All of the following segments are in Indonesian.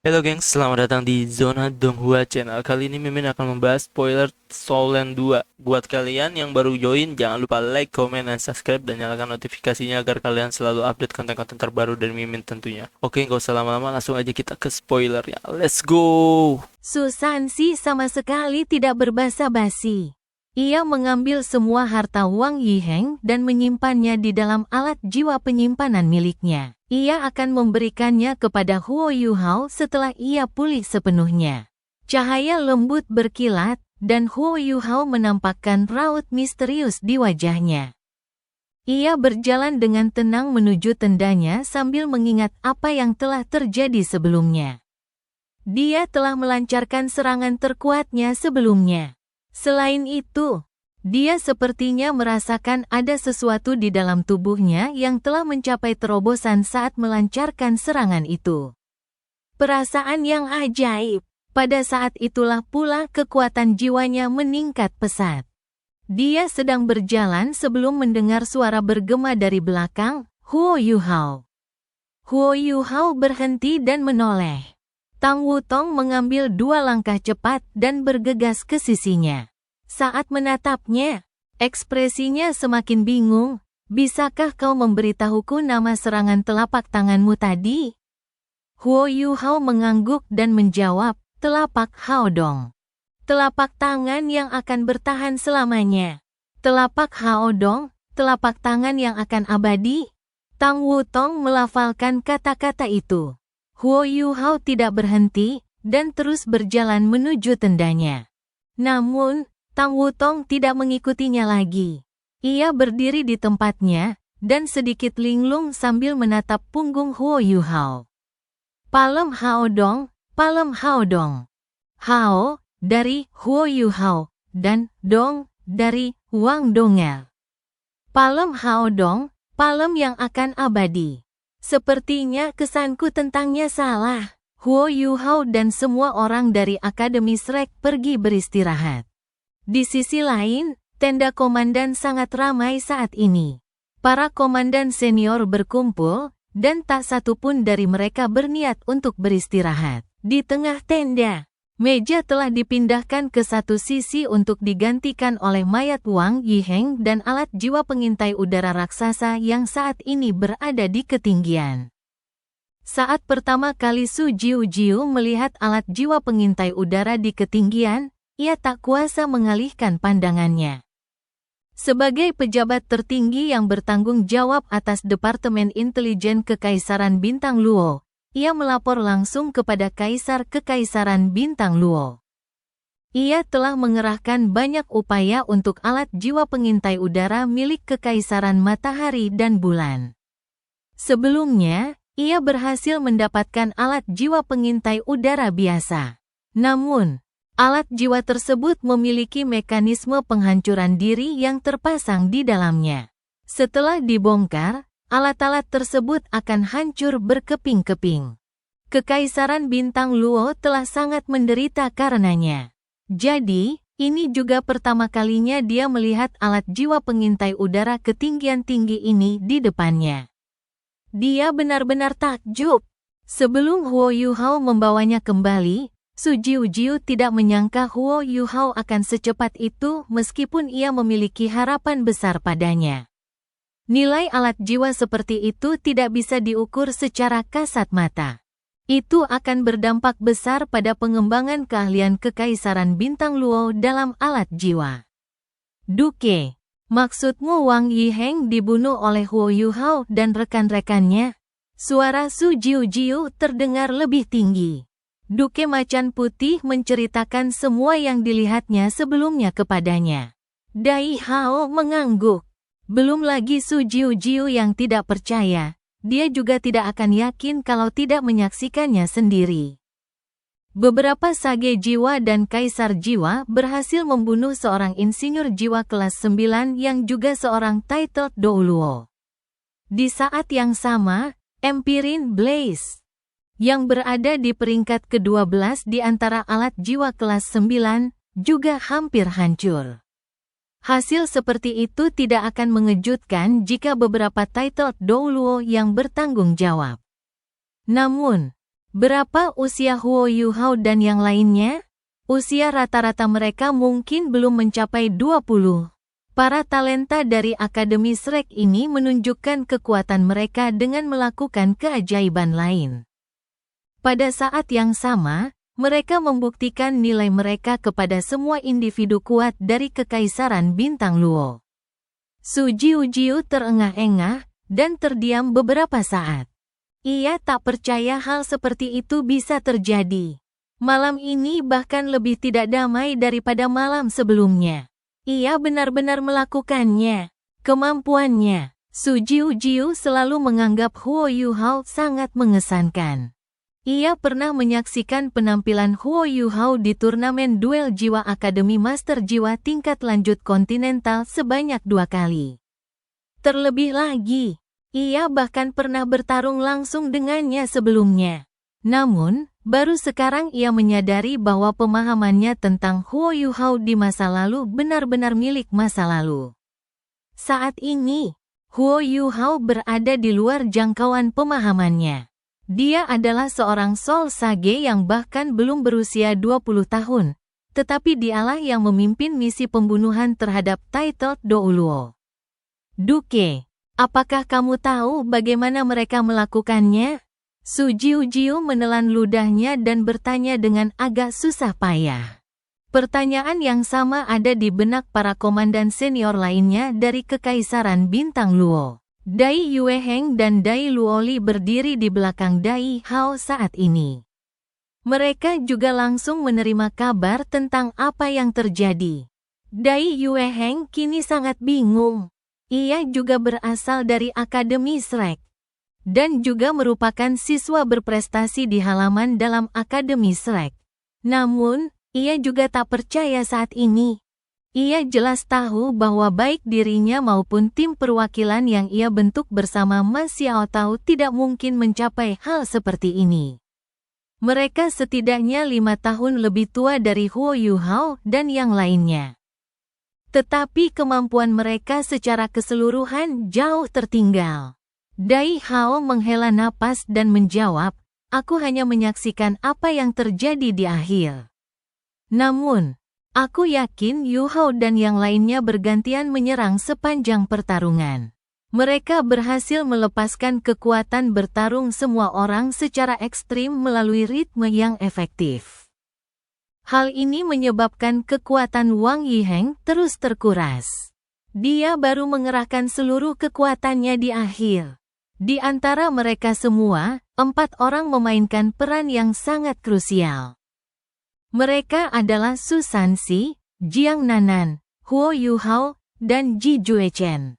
Halo gengs, selamat datang di Zona Donghua Channel. Kali ini Mimin akan membahas spoiler Soulland 2. Buat kalian yang baru join, jangan lupa like, comment, dan subscribe, dan nyalakan notifikasinya agar kalian selalu update konten-konten terbaru dari Mimin tentunya. Oke, nggak usah lama-lama, langsung aja kita ke spoilernya. Let's go! Susansi sama sekali tidak berbasa-basi. Ia mengambil semua harta Wang Yiheng dan menyimpannya di dalam alat jiwa penyimpanan miliknya. Ia akan memberikannya kepada Huo Yuhao setelah ia pulih sepenuhnya. Cahaya lembut berkilat, dan Huo Yuhao menampakkan raut misterius di wajahnya. Ia berjalan dengan tenang menuju tendanya sambil mengingat apa yang telah terjadi sebelumnya. Dia telah melancarkan serangan terkuatnya sebelumnya. Selain itu, dia sepertinya merasakan ada sesuatu di dalam tubuhnya yang telah mencapai terobosan saat melancarkan serangan itu. Perasaan yang ajaib. Pada saat itulah pula kekuatan jiwanya meningkat pesat. Dia sedang berjalan sebelum mendengar suara bergema dari belakang, Huo Yuhao. Huo Yuhao berhenti dan menoleh. Tang Wutong mengambil 2 langkah cepat dan bergegas ke sisinya. Saat menatapnya, ekspresinya semakin bingung. Bisakah kau memberitahuku nama serangan telapak tanganmu tadi? Huo Yuhao mengangguk dan menjawab, telapak Haodong. Telapak tangan yang akan bertahan selamanya. Telapak Haodong, telapak tangan yang akan abadi. Tang Wutong melafalkan kata-kata itu. Huo Yuhao tidak berhenti, dan terus berjalan menuju tendanya. Namun, Tang Wutong tidak mengikutinya lagi. Ia berdiri di tempatnya, dan sedikit linglung sambil menatap punggung Huo Yuhao. Palem Haodong, Palem Haodong. Hao, dari Huo Yuhao, dan Dong, dari Wang Dongel. Palem Haodong, palem yang akan abadi. Sepertinya kesanku tentangnya salah. Huo Yuhao dan semua orang dari Akademi Shrek pergi beristirahat. Di sisi lain, tenda komandan sangat ramai saat ini. Para komandan senior berkumpul, dan tak satu pun dari mereka berniat untuk beristirahat. Di tengah tenda, meja telah dipindahkan ke satu sisi untuk digantikan oleh mayat Wang Yiheng dan alat jiwa pengintai udara raksasa yang saat ini berada di ketinggian. Saat pertama kali Su Jiu melihat alat jiwa pengintai udara di ketinggian, ia tak kuasa mengalihkan pandangannya. Sebagai pejabat tertinggi yang bertanggung jawab atas Departemen Intelijen Kekaisaran Bintang Luo, ia melapor langsung kepada Kaisar Kekaisaran Bintang Luo. Ia telah mengerahkan banyak upaya untuk alat jiwa pengintai udara milik Kekaisaran Matahari dan Bulan. Sebelumnya, ia berhasil mendapatkan alat jiwa pengintai udara biasa. Namun, alat jiwa tersebut memiliki mekanisme penghancuran diri yang terpasang di dalamnya. Setelah dibongkar, alat-alat tersebut akan hancur berkeping-keping. Kekaisaran Bintang Luo telah sangat menderita karenanya. Jadi, ini juga pertama kalinya dia melihat alat jiwa pengintai udara ketinggian tinggi ini di depannya. Dia benar-benar takjub. Sebelum Huo Yuhao membawanya kembali, Su Jiu tidak menyangka Huo Yuhao akan secepat itu meskipun ia memiliki harapan besar padanya. Nilai alat jiwa seperti itu tidak bisa diukur secara kasat mata. Itu akan berdampak besar pada pengembangan keahlian Kekaisaran Bintang Luo dalam alat jiwa. Duke, maksudmu Wang Yiheng dibunuh oleh Huo Yuhao dan rekan-rekannya? Suara Su Jiu terdengar lebih tinggi. Duke Macan Putih menceritakan semua yang dilihatnya sebelumnya kepadanya. Dai Hao mengangguk. Belum lagi Su Jiu yang tidak percaya, dia juga tidak akan yakin kalau tidak menyaksikannya sendiri. Beberapa sage jiwa dan kaisar jiwa berhasil membunuh seorang insinyur jiwa kelas 9 yang juga seorang titled Douluo. Di saat yang sama, Empirin Blaze, yang berada di peringkat ke-12 di antara alat jiwa kelas 9, juga hampir hancur. Hasil seperti itu tidak akan mengejutkan jika beberapa title Douluo yang bertanggung jawab. Namun, Berapa usia Huo Yuhao dan yang lainnya? Usia rata-rata mereka mungkin belum mencapai 20. Para talenta dari Akademi Shrek ini menunjukkan kekuatan mereka dengan melakukan keajaiban lain. Pada saat yang sama, mereka membuktikan nilai mereka kepada semua individu kuat dari Kekaisaran Bintang Luo. Su Jiujiu terengah-engah dan terdiam beberapa saat. Ia tak percaya hal seperti itu bisa terjadi. Malam ini bahkan lebih tidak damai daripada malam sebelumnya. Ia benar-benar melakukannya. Kemampuannya. Su Jiujiu selalu menganggap Huo Yuhao sangat mengesankan. Ia pernah menyaksikan penampilan Huo Yuhao di turnamen duel jiwa Akademi Master Jiwa tingkat lanjut kontinental sebanyak 2 kali. Terlebih lagi, ia bahkan pernah bertarung langsung dengannya sebelumnya. Namun, baru sekarang ia menyadari bahwa pemahamannya tentang Huo Yuhao di masa lalu benar-benar milik masa lalu. Saat ini, Huo Yuhao berada di luar jangkauan pemahamannya. Dia adalah seorang Soul Sage yang bahkan belum berusia 20 tahun, tetapi dialah yang memimpin misi pembunuhan terhadap Titled Douluo. Duke, apakah kamu tahu bagaimana mereka melakukannya? Su Jiujiu menelan ludahnya dan bertanya dengan agak susah payah. Pertanyaan yang sama ada di benak para komandan senior lainnya dari Kekaisaran Bintang Luo. Dai Yueheng dan Dai Luoli berdiri di belakang Dai Hao saat ini. Mereka juga langsung menerima kabar tentang apa yang terjadi. Dai Yueheng kini sangat bingung. Ia juga berasal dari Akademi Shrek dan juga merupakan siswa berprestasi di halaman dalam Akademi Shrek. Namun, ia juga tak percaya saat ini. Ia jelas tahu bahwa baik dirinya maupun tim perwakilan yang ia bentuk bersama Ma Xiaotao tidak mungkin mencapai hal seperti ini. Mereka setidaknya 5 tahun lebih tua dari Huo Yuhao dan yang lainnya. Tetapi kemampuan mereka secara keseluruhan jauh tertinggal. Dai Hao menghela napas dan menjawab, "Aku hanya menyaksikan apa yang terjadi di akhir. Namun, aku yakin Yuhao dan yang lainnya bergantian menyerang sepanjang pertarungan. Mereka berhasil melepaskan kekuatan bertarung semua orang secara ekstrim melalui ritme yang efektif. Hal ini menyebabkan kekuatan Wang Yiheng terus terkuras. Dia baru mengerahkan seluruh kekuatannya di akhir. Di antara mereka semua, 4 orang memainkan peran yang sangat krusial. Mereka adalah Su Sanxi, Jiang Nanan, Huo Yuhao, dan Ji Juechen.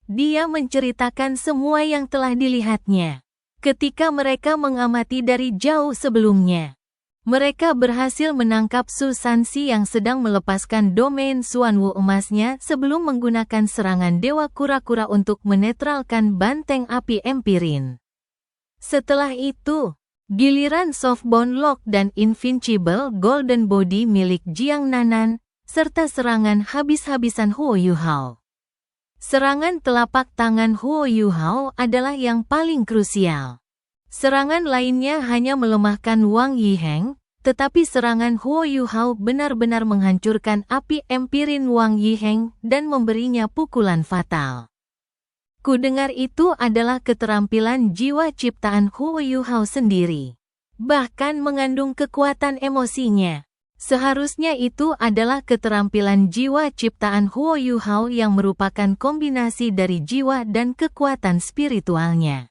Dia menceritakan semua yang telah dilihatnya ketika mereka mengamati dari jauh sebelumnya. Mereka berhasil menangkap Su Sanxi yang sedang melepaskan domain Xuanwu emasnya sebelum menggunakan serangan Dewa Kura-Kura untuk menetralkan banteng api Empirin. Setelah itu, giliran Softbone Lock dan Invincible Golden Body milik Jiang Nanan, serta serangan habis-habisan Huo Yuhao. Serangan telapak tangan Huo Yuhao adalah yang paling krusial. Serangan lainnya hanya melemahkan Wang Yiheng, tetapi serangan Huo Yuhao benar-benar menghancurkan api Empirin Wang Yiheng dan memberinya pukulan fatal. Kudengar itu adalah keterampilan jiwa ciptaan Huo Yuhao sendiri. Bahkan mengandung kekuatan emosinya. Seharusnya itu adalah keterampilan jiwa ciptaan Huo Yuhao yang merupakan kombinasi dari jiwa dan kekuatan spiritualnya.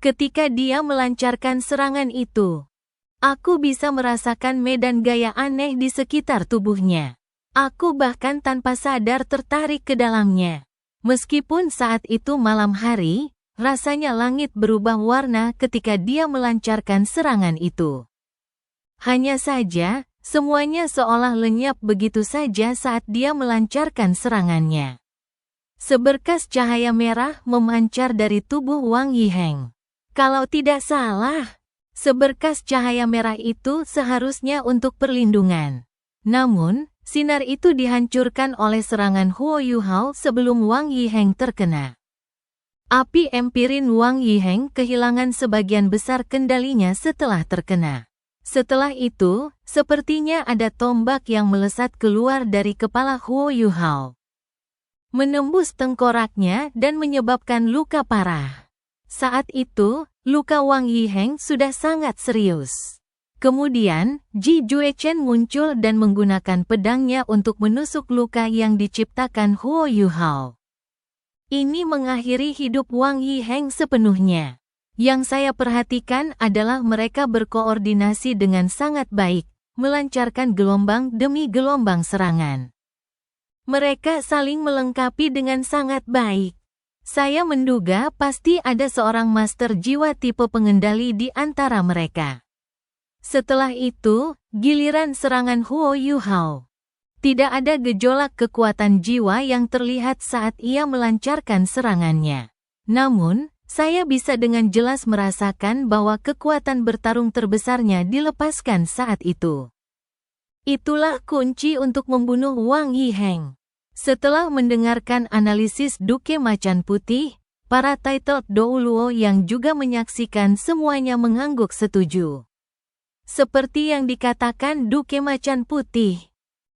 Ketika dia melancarkan serangan itu, aku bisa merasakan medan gaya aneh di sekitar tubuhnya. Aku bahkan tanpa sadar tertarik ke dalamnya. Meskipun saat itu malam hari, rasanya langit berubah warna ketika dia melancarkan serangan itu. Hanya saja, semuanya seolah lenyap begitu saja saat dia melancarkan serangannya. Seberkas cahaya merah memancar dari tubuh Wang Yiheng. Kalau tidak salah, seberkas cahaya merah itu seharusnya untuk perlindungan. Namun, sinar itu dihancurkan oleh serangan Huo Yuhao sebelum Wang Yiheng terkena. Api empirin Wang Yiheng kehilangan sebagian besar kendalinya setelah terkena. Setelah itu, sepertinya ada tombak yang melesat keluar dari kepala Huo Yuhao, menembus tengkoraknya dan menyebabkan luka parah. Saat itu, luka Wang Yiheng sudah sangat serius. Kemudian, Ji Juechen muncul dan menggunakan pedangnya untuk menusuk luka yang diciptakan Huo Yuhao. Ini mengakhiri hidup Wang Yiheng sepenuhnya. Yang saya perhatikan adalah mereka berkoordinasi dengan sangat baik, melancarkan gelombang demi gelombang serangan. Mereka saling melengkapi dengan sangat baik. Saya menduga pasti ada seorang master jiwa tipe pengendali di antara mereka. Setelah itu, giliran serangan Huo Yuhao. Tidak ada gejolak kekuatan jiwa yang terlihat saat ia melancarkan serangannya. Namun, saya bisa dengan jelas merasakan bahwa kekuatan bertarung terbesarnya dilepaskan saat itu. Itulah kunci untuk membunuh Wang Yiheng. Setelah mendengarkan analisis Duke Macan Putih, para titled Douluo yang juga menyaksikan semuanya mengangguk setuju. Seperti yang dikatakan Duke Macan Putih,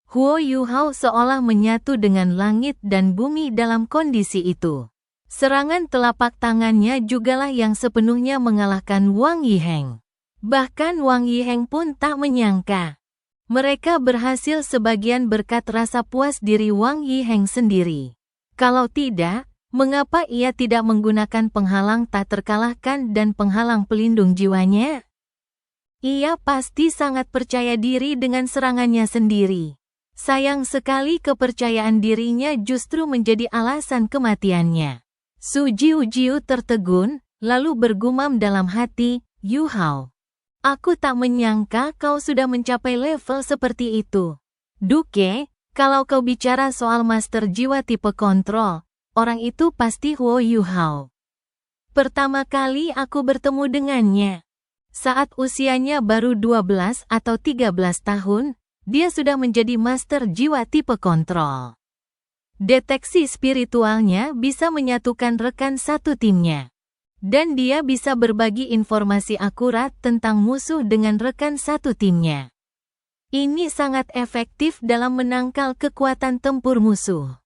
Huo Yuhao seolah menyatu dengan langit dan bumi dalam kondisi itu. Serangan telapak tangannya jugalah yang sepenuhnya mengalahkan Wang Yiheng. Bahkan Wang Yiheng pun tak menyangka. Mereka berhasil sebagian berkat rasa puas diri Wang Yiheng sendiri. Kalau tidak, mengapa ia tidak menggunakan penghalang tak terkalahkan dan penghalang pelindung jiwanya? Ia pasti sangat percaya diri dengan serangannya sendiri. Sayang sekali kepercayaan dirinya justru menjadi alasan kematiannya. Su Jiu tertegun, lalu bergumam dalam hati, Yuhao, aku tak menyangka kau sudah mencapai level seperti itu. Duke, kalau kau bicara soal master jiwa tipe kontrol, orang itu pasti Huo Yuhao. Pertama kali aku bertemu dengannya. Saat usianya baru 12 atau 13 tahun, dia sudah menjadi master jiwa tipe kontrol. Deteksi spiritualnya bisa menyatukan rekan satu timnya. Dan dia bisa berbagi informasi akurat tentang musuh dengan rekan satu timnya. Ini sangat efektif dalam menangkal kekuatan tempur musuh.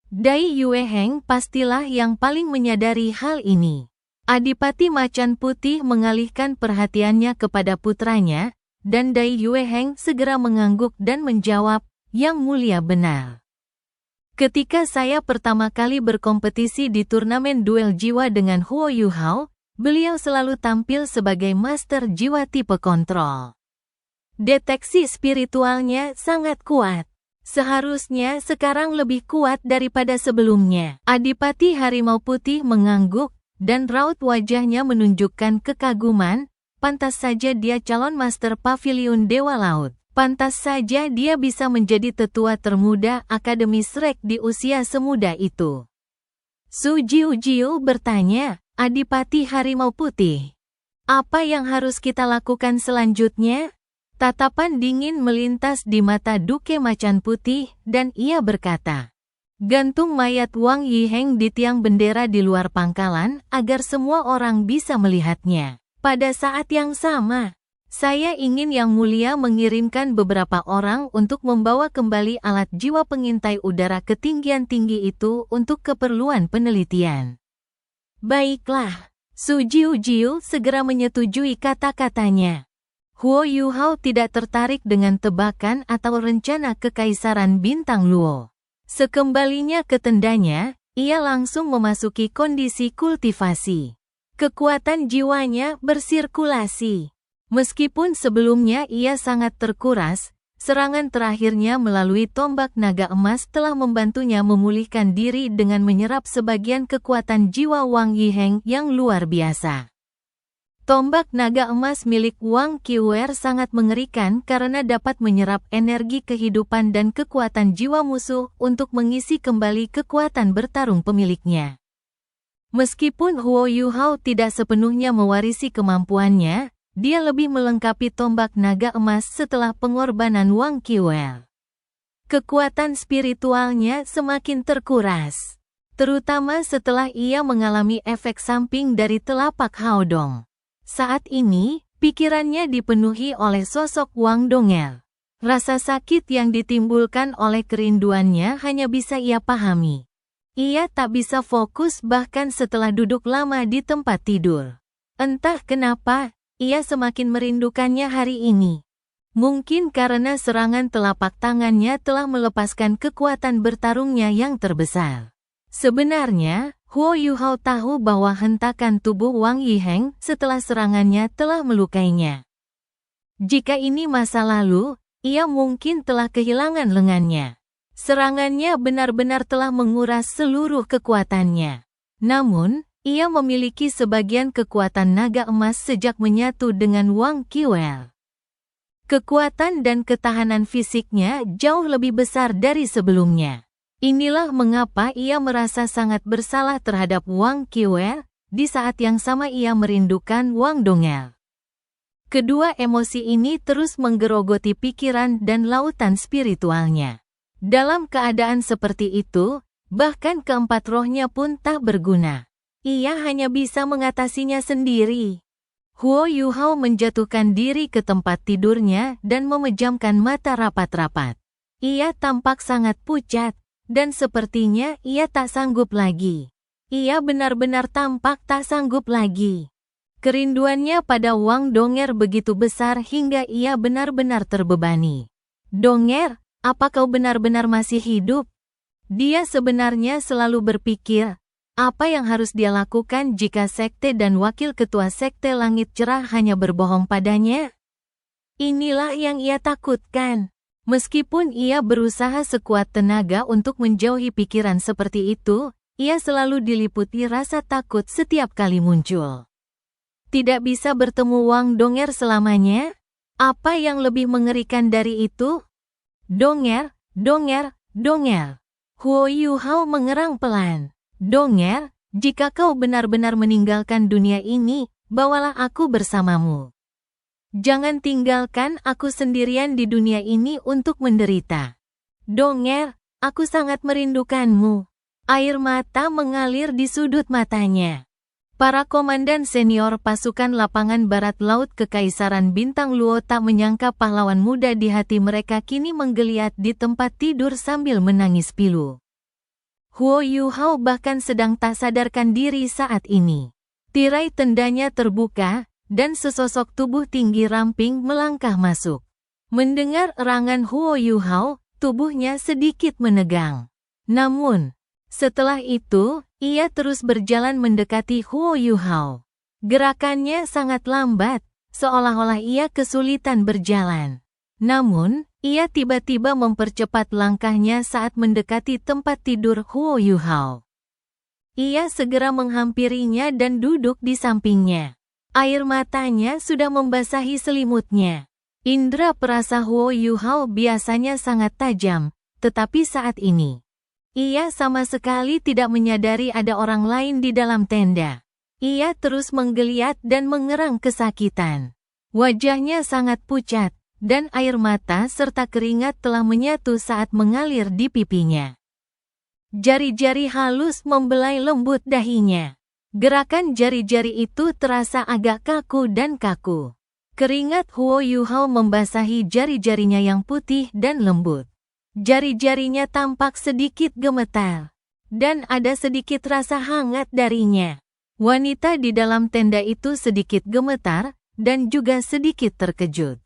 Dai Yueheng pastilah yang paling menyadari hal ini. Adipati Macan Putih mengalihkan perhatiannya kepada putranya, dan Dai Yueheng segera mengangguk dan menjawab, Yang Mulia benar. Ketika saya pertama kali berkompetisi di turnamen duel jiwa dengan Huo Yuhao, beliau selalu tampil sebagai master jiwa tipe kontrol. Deteksi spiritualnya sangat kuat. Seharusnya sekarang lebih kuat daripada sebelumnya. Adipati Harimau Putih mengangguk, dan raut wajahnya menunjukkan kekaguman. Pantas saja dia calon master pavilion Dewa Laut. Pantas saja dia bisa menjadi tetua termuda Akademi Shrek di usia semuda itu. Su Jiu bertanya, Adipati Harimau Putih, apa yang harus kita lakukan selanjutnya? Tatapan dingin melintas di mata Duke Macan Putih, dan ia berkata, gantung mayat Wang Yiheng di tiang bendera di luar pangkalan agar semua orang bisa melihatnya. Pada saat yang sama, saya ingin Yang Mulia mengirimkan beberapa orang untuk membawa kembali alat jiwa pengintai udara ketinggian tinggi itu untuk keperluan penelitian. Baiklah, Su Jiu segera menyetujui kata-katanya. Huo Yuhao tidak tertarik dengan tebakan atau rencana kekaisaran bintang Luo. Sekembalinya ke tendanya, ia langsung memasuki kondisi kultivasi. Kekuatan jiwanya bersirkulasi. Meskipun sebelumnya ia sangat terkuras, serangan terakhirnya melalui tombak naga emas telah membantunya memulihkan diri dengan menyerap sebagian kekuatan jiwa Wang Yiheng yang luar biasa. Tombak naga emas milik Wang Qiuer sangat mengerikan karena dapat menyerap energi kehidupan dan kekuatan jiwa musuh untuk mengisi kembali kekuatan bertarung pemiliknya. Meskipun Huo Yuhao tidak sepenuhnya mewarisi kemampuannya, dia lebih melengkapi tombak naga emas setelah pengorbanan Wang Qiuer. Kekuatan spiritualnya semakin terkuras. terutama setelah ia mengalami efek samping dari telapak Haodong. Saat ini, pikirannya dipenuhi oleh sosok Wang Dong'er. Rasa sakit yang ditimbulkan oleh kerinduannya hanya bisa ia pahami. Ia tak bisa fokus bahkan setelah duduk lama di tempat tidur. Entah kenapa, ia semakin merindukannya hari ini. Mungkin karena serangan telapak tangannya telah melepaskan kekuatan bertarungnya yang terbesar. Sebenarnya, Huo Yuhao tahu bahwa hentakan tubuh Wang Yiheng setelah serangannya telah melukainya. Jika ini masa lalu, ia mungkin telah kehilangan lengannya. Serangannya benar-benar telah menguras seluruh kekuatannya. Namun, ia memiliki sebagian kekuatan naga emas sejak menyatu dengan Wang Qiwel. Kekuatan dan ketahanan fisiknya jauh lebih besar dari sebelumnya. Inilah mengapa ia merasa sangat bersalah terhadap Wang Qiwel, di saat yang sama ia merindukan Wang Dong'er. Kedua emosi ini terus menggerogoti pikiran dan lautan spiritualnya. Dalam keadaan seperti itu, bahkan keempat rohnya pun tak berguna. Ia hanya bisa mengatasinya sendiri. Huo Yuhao menjatuhkan diri ke tempat tidurnya dan memejamkan mata rapat-rapat. Ia tampak sangat pucat, dan sepertinya ia tak sanggup lagi. Ia benar-benar tampak tak sanggup lagi. Kerinduannya pada Wang Dong'er begitu besar hingga ia benar-benar terbebani. "Dong'er, apa kau benar-benar masih hidup?" Dia sebenarnya selalu berpikir, apa yang harus dia lakukan jika sekte dan wakil ketua sekte Langit Cerah hanya berbohong padanya? Inilah yang ia takutkan. Meskipun ia berusaha sekuat tenaga untuk menjauhi pikiran seperti itu, ia selalu diliputi rasa takut setiap kali muncul. Tidak bisa bertemu Wang Dong'er selamanya? Apa yang lebih mengerikan dari itu? "Dong'er, Dong'er, Dong'er." Huo Yuhao mengerang pelan. "Dong'er, jika kau benar-benar meninggalkan dunia ini, bawalah aku bersamamu. Jangan tinggalkan aku sendirian di dunia ini untuk menderita. Dong'er, aku sangat merindukanmu." Air mata mengalir di sudut matanya. Para komandan senior pasukan lapangan barat laut Kekaisaran Bintang Luo tak menyangka pahlawan muda di hati mereka kini menggeliat di tempat tidur sambil menangis pilu. Huo Yuhao bahkan sedang tak sadarkan diri saat ini. Tirai tendanya terbuka, dan sesosok tubuh tinggi ramping melangkah masuk. Mendengar erangan Huo Yuhao, tubuhnya sedikit menegang. Namun, setelah itu, ia terus berjalan mendekati Huo Yuhao. Gerakannya sangat lambat, seolah-olah ia kesulitan berjalan. Namun, ia tiba-tiba mempercepat langkahnya saat mendekati tempat tidur Huo Yuhao. Ia segera menghampirinya dan duduk di sampingnya. Air matanya sudah membasahi selimutnya. Indra perasa Huo Yuhao biasanya sangat tajam, tetapi saat ini, ia sama sekali tidak menyadari ada orang lain di dalam tenda. Ia terus menggeliat dan mengerang kesakitan. Wajahnya sangat pucat, dan air mata serta keringat telah menyatu saat mengalir di pipinya. Jari-jari halus membelai lembut dahinya. Gerakan jari-jari itu terasa agak kaku dan kaku. Keringat Huo Yuhao membasahi jari-jarinya yang putih dan lembut. Jari-jarinya tampak sedikit gemetar, dan ada sedikit rasa hangat darinya. Wanita di dalam tenda itu sedikit gemetar, dan juga sedikit terkejut.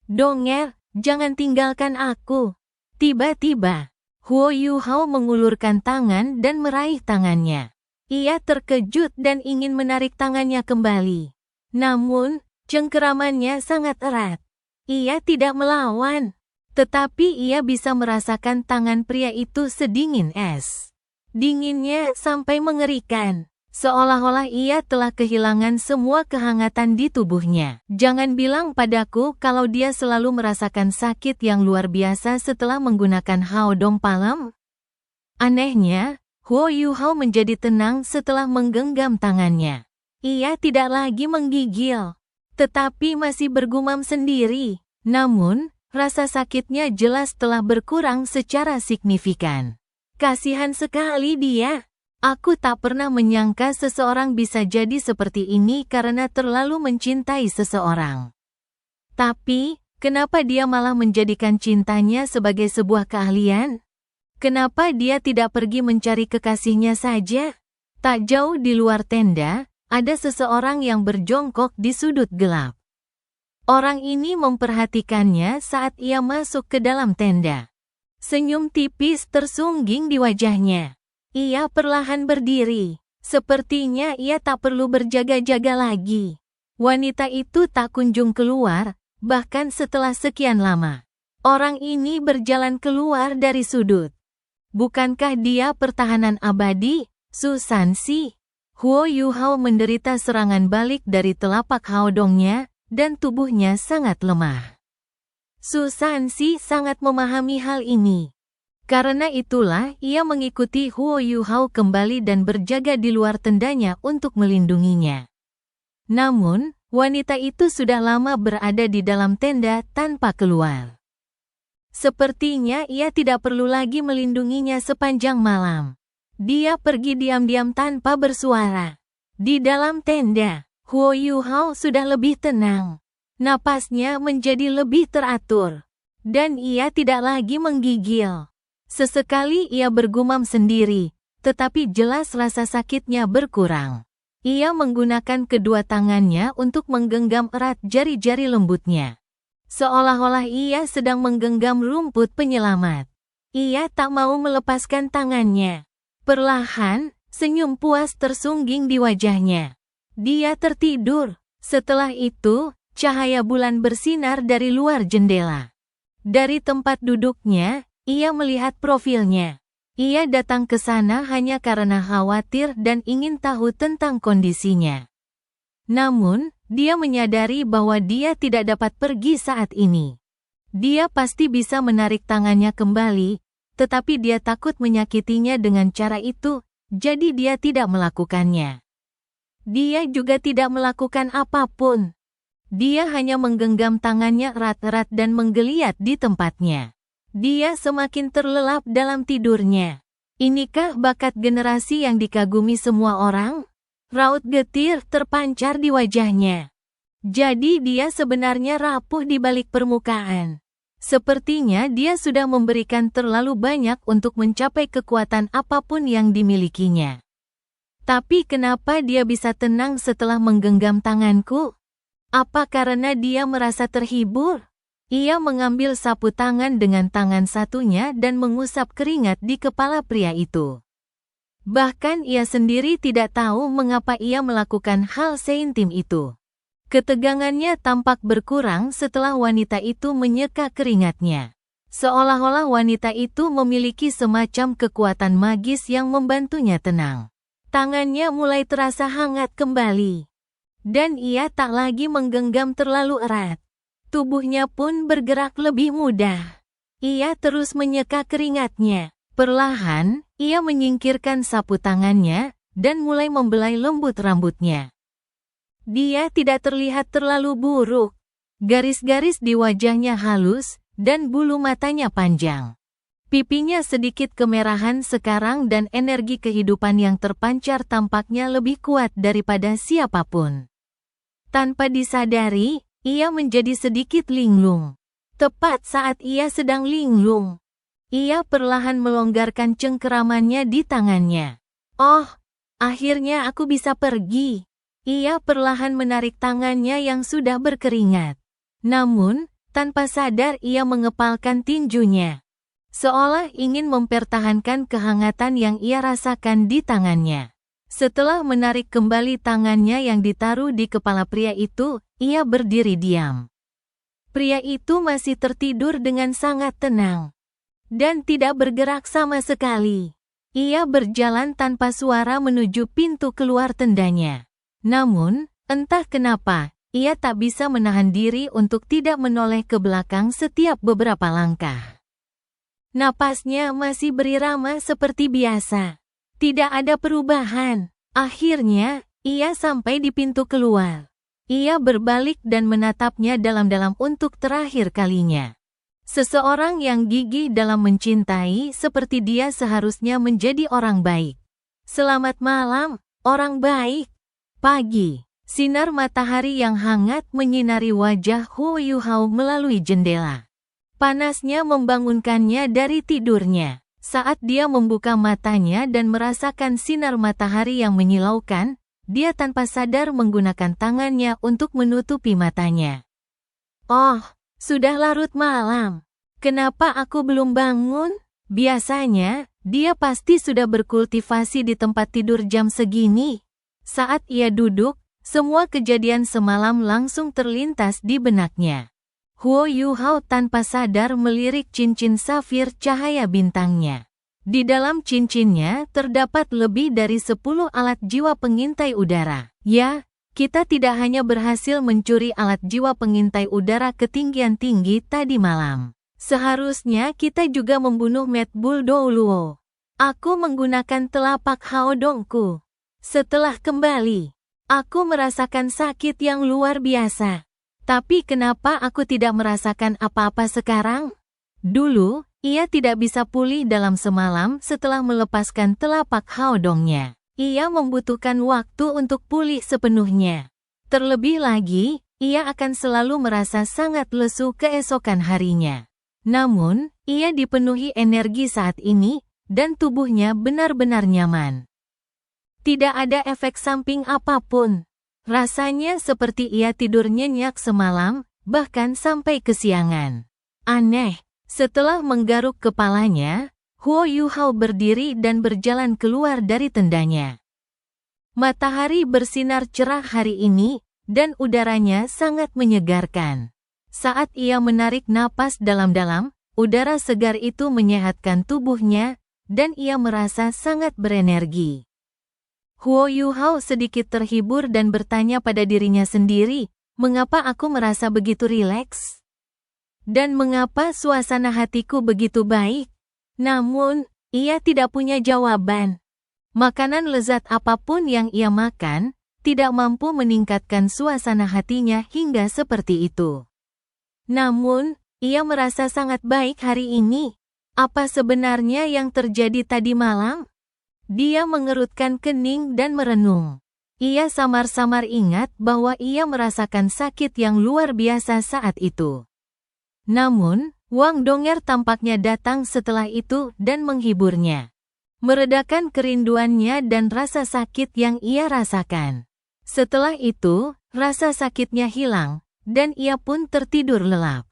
"Dong'er, jangan tinggalkan aku." Tiba-tiba, Huo Yuhao mengulurkan tangan dan meraih tangannya. Ia terkejut dan ingin menarik tangannya kembali. Namun, cengkeramannya sangat erat. Ia tidak melawan. Tetapi ia bisa merasakan tangan pria itu sedingin es. Dinginnya sampai mengerikan, seolah-olah ia telah kehilangan semua kehangatan di tubuhnya. "Jangan bilang padaku kalau dia selalu merasakan sakit yang luar biasa setelah menggunakan Haodong Palem." Anehnya, Huo Yuhao menjadi tenang setelah menggenggam tangannya. Ia tidak lagi menggigil, tetapi masih bergumam sendiri. Namun, rasa sakitnya jelas telah berkurang secara signifikan. Kasihan sekali dia. Aku tak pernah menyangka seseorang bisa jadi seperti ini karena terlalu mencintai seseorang. Tapi, kenapa dia malah menjadikan cintanya sebagai sebuah keahlian? Kenapa dia tidak pergi mencari kekasihnya saja? Tak jauh di luar tenda, ada seseorang yang berjongkok di sudut gelap. Orang ini memperhatikannya saat ia masuk ke dalam tenda. Senyum tipis tersungging di wajahnya. Ia perlahan berdiri. Sepertinya ia tak perlu berjaga-jaga lagi. Wanita itu tak kunjung keluar, bahkan setelah sekian lama. Orang ini berjalan keluar dari sudut. Bukankah dia pertahanan abadi, Susansi? Huo Yuhao menderita serangan balik dari telapak haodongnya, dan tubuhnya sangat lemah. Susansi sangat memahami hal ini. Karena itulah ia mengikuti Huo Yuhao kembali dan berjaga di luar tendanya untuk melindunginya. Namun, wanita itu sudah lama berada di dalam tenda tanpa keluar. Sepertinya ia tidak perlu lagi melindunginya sepanjang malam. Dia pergi diam-diam tanpa bersuara. Di dalam tenda, Huo Yuhao sudah lebih tenang. Napasnya menjadi lebih teratur. Dan ia tidak lagi menggigil. Sesekali ia bergumam sendiri, tetapi jelas rasa sakitnya berkurang. Ia menggunakan kedua tangannya untuk menggenggam erat jari-jari lembutnya. Seolah-olah ia sedang menggenggam rumput penyelamat. Ia tak mau melepaskan tangannya. Perlahan, senyum puas tersungging di wajahnya. Dia tertidur. Setelah itu, cahaya bulan bersinar dari luar jendela. Dari tempat duduknya, ia melihat profilnya. Ia datang ke sana hanya karena khawatir dan ingin tahu tentang kondisinya. Namun, dia menyadari bahwa dia tidak dapat pergi saat ini. Dia pasti bisa menarik tangannya kembali, tetapi dia takut menyakitinya dengan cara itu, jadi dia tidak melakukannya. Dia juga tidak melakukan apapun. Dia hanya menggenggam tangannya erat-erat dan menggeliat di tempatnya. Dia semakin terlelap dalam tidurnya. Inikah bakat generasi yang dikagumi semua orang? Raut getir terpancar di wajahnya. Jadi dia sebenarnya rapuh di balik permukaan. Sepertinya dia sudah memberikan terlalu banyak untuk mencapai kekuatan apapun yang dimilikinya. Tapi kenapa dia bisa tenang setelah menggenggam tanganku? Apa karena dia merasa terhibur? Ia mengambil sapu tangan dengan tangan satunya dan mengusap keringat di kepala pria itu. Bahkan ia sendiri tidak tahu mengapa ia melakukan hal seintim itu. Ketegangannya tampak berkurang setelah wanita itu menyeka keringatnya. Seolah-olah wanita itu memiliki semacam kekuatan magis yang membantunya tenang. Tangannya mulai terasa hangat kembali. Dan ia tak lagi menggenggam terlalu erat. Tubuhnya pun bergerak lebih mudah. Ia terus menyeka keringatnya. Perlahan, ia menyingkirkan sapu tangannya, dan mulai membelai lembut rambutnya. Dia tidak terlihat terlalu buruk. Garis-garis di wajahnya halus, dan bulu matanya panjang. Pipinya sedikit kemerahan sekarang dan energi kehidupan yang terpancar tampaknya lebih kuat daripada siapapun. Tanpa disadari, ia menjadi sedikit linglung. Tepat saat ia sedang linglung, ia perlahan melonggarkan cengkeramannya di tangannya. Oh, akhirnya aku bisa pergi. Ia perlahan menarik tangannya yang sudah berkeringat. Namun, tanpa sadar ia mengepalkan tinjunya. Seolah ingin mempertahankan kehangatan yang ia rasakan di tangannya. Setelah menarik kembali tangannya yang ditaruh di kepala pria itu, ia berdiri diam. Pria itu masih tertidur dengan sangat tenang. Dan tidak bergerak sama sekali. Ia berjalan tanpa suara menuju pintu keluar tendanya. Namun, entah kenapa, ia tak bisa menahan diri untuk tidak menoleh ke belakang setiap beberapa langkah. Napasnya masih berirama seperti biasa. Tidak ada perubahan. Akhirnya, ia sampai di pintu keluar. Ia berbalik dan menatapnya dalam-dalam untuk terakhir kalinya. Seseorang yang gigih dalam mencintai seperti dia seharusnya menjadi orang baik. Selamat malam, orang baik. Pagi, sinar matahari yang hangat menyinari wajah Huo Yuhao melalui jendela. Panasnya membangunkannya dari tidurnya. Saat dia membuka matanya dan merasakan sinar matahari yang menyilaukan, dia tanpa sadar menggunakan tangannya untuk menutupi matanya. Oh, sudah larut malam. Kenapa aku belum bangun? Biasanya, dia pasti sudah berkultivasi di tempat tidur jam segini. Saat ia duduk, semua kejadian semalam langsung terlintas di benaknya. Huo Yuhao tanpa sadar melirik cincin safir cahaya bintangnya. Di dalam cincinnya terdapat lebih dari 10 alat jiwa pengintai udara. Ya, kita tidak hanya berhasil mencuri alat jiwa pengintai udara ketinggian tinggi tadi malam. Seharusnya kita juga membunuh Mad Bull Douluo. Aku menggunakan telapak haodongku. Setelah kembali, aku merasakan sakit yang luar biasa. Tapi kenapa aku tidak merasakan apa-apa sekarang? Dulu, ia tidak bisa pulih dalam semalam setelah melepaskan telapak haodongnya. Ia membutuhkan waktu untuk pulih sepenuhnya. Terlebih lagi, ia akan selalu merasa sangat lesu keesokan harinya. Namun, ia dipenuhi energi saat ini, dan tubuhnya benar-benar nyaman. Tidak ada efek samping apapun. Rasanya seperti ia tidur nyenyak semalam, bahkan sampai kesiangan. Aneh, setelah menggaruk kepalanya, Huo Yuhao berdiri dan berjalan keluar dari tendanya. Matahari bersinar cerah hari ini, dan udaranya sangat menyegarkan. Saat ia menarik napas dalam-dalam, udara segar itu menyehatkan tubuhnya, dan ia merasa sangat berenergi. Huo Yuhao sedikit terhibur dan bertanya pada dirinya sendiri, mengapa aku merasa begitu rileks? Dan mengapa suasana hatiku begitu baik? Namun, ia tidak punya jawaban. Makanan lezat apapun yang ia makan, tidak mampu meningkatkan suasana hatinya hingga seperti itu. Namun, ia merasa sangat baik hari ini. Apa sebenarnya yang terjadi tadi malam? Dia mengerutkan kening dan merenung. Ia samar-samar ingat bahwa ia merasakan sakit yang luar biasa saat itu. Namun, Wang Donger tampaknya datang setelah itu dan menghiburnya. Meredakan kerinduannya dan rasa sakit yang ia rasakan. Setelah itu, rasa sakitnya hilang, dan ia pun tertidur lelap.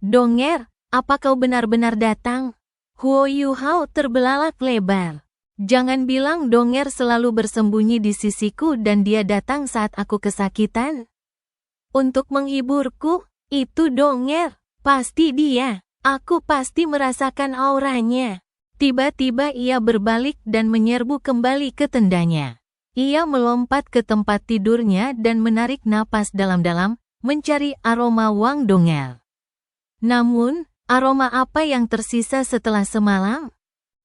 Donger, apa kau benar-benar datang? Huo Yuhao terbelalak lebar. Jangan bilang Donger selalu bersembunyi di sisiku dan dia datang saat aku kesakitan. Untuk menghiburku, itu Donger. Pasti dia. Aku pasti merasakan auranya. Tiba-tiba ia berbalik dan menyerbu kembali ke tendanya. Ia melompat ke tempat tidurnya dan menarik napas dalam-dalam, mencari aroma Wang Donger. Namun, aroma apa yang tersisa setelah semalam?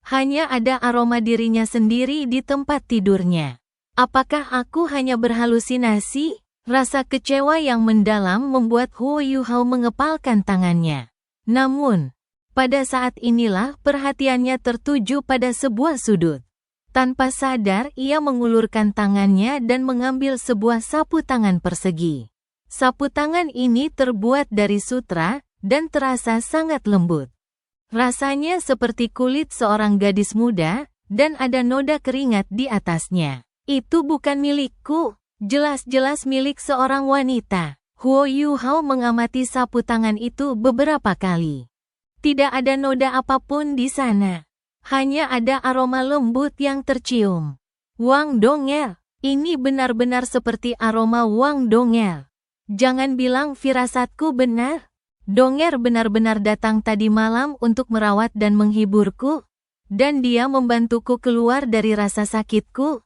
Hanya ada aroma dirinya sendiri di tempat tidurnya. Apakah aku hanya berhalusinasi? Rasa kecewa yang mendalam membuat Huo Yuhao mengepalkan tangannya. Namun, pada saat inilah perhatiannya tertuju pada sebuah sudut. Tanpa sadar ia mengulurkan tangannya dan mengambil sebuah sapu tangan persegi. Sapu tangan ini terbuat dari sutra dan terasa sangat lembut. Rasanya seperti kulit seorang gadis muda, dan ada noda keringat di atasnya. Itu bukan milikku. Jelas-jelas milik seorang wanita. Huo Yuhao mengamati sapu tangan itu beberapa kali. Tidak ada noda apapun di sana. Hanya ada aroma lembut yang tercium. Wang Donger, ini benar-benar seperti aroma Wang Donger. Jangan bilang firasatku benar. Donger benar-benar datang tadi malam untuk merawat dan menghiburku. Dan dia membantuku keluar dari rasa sakitku.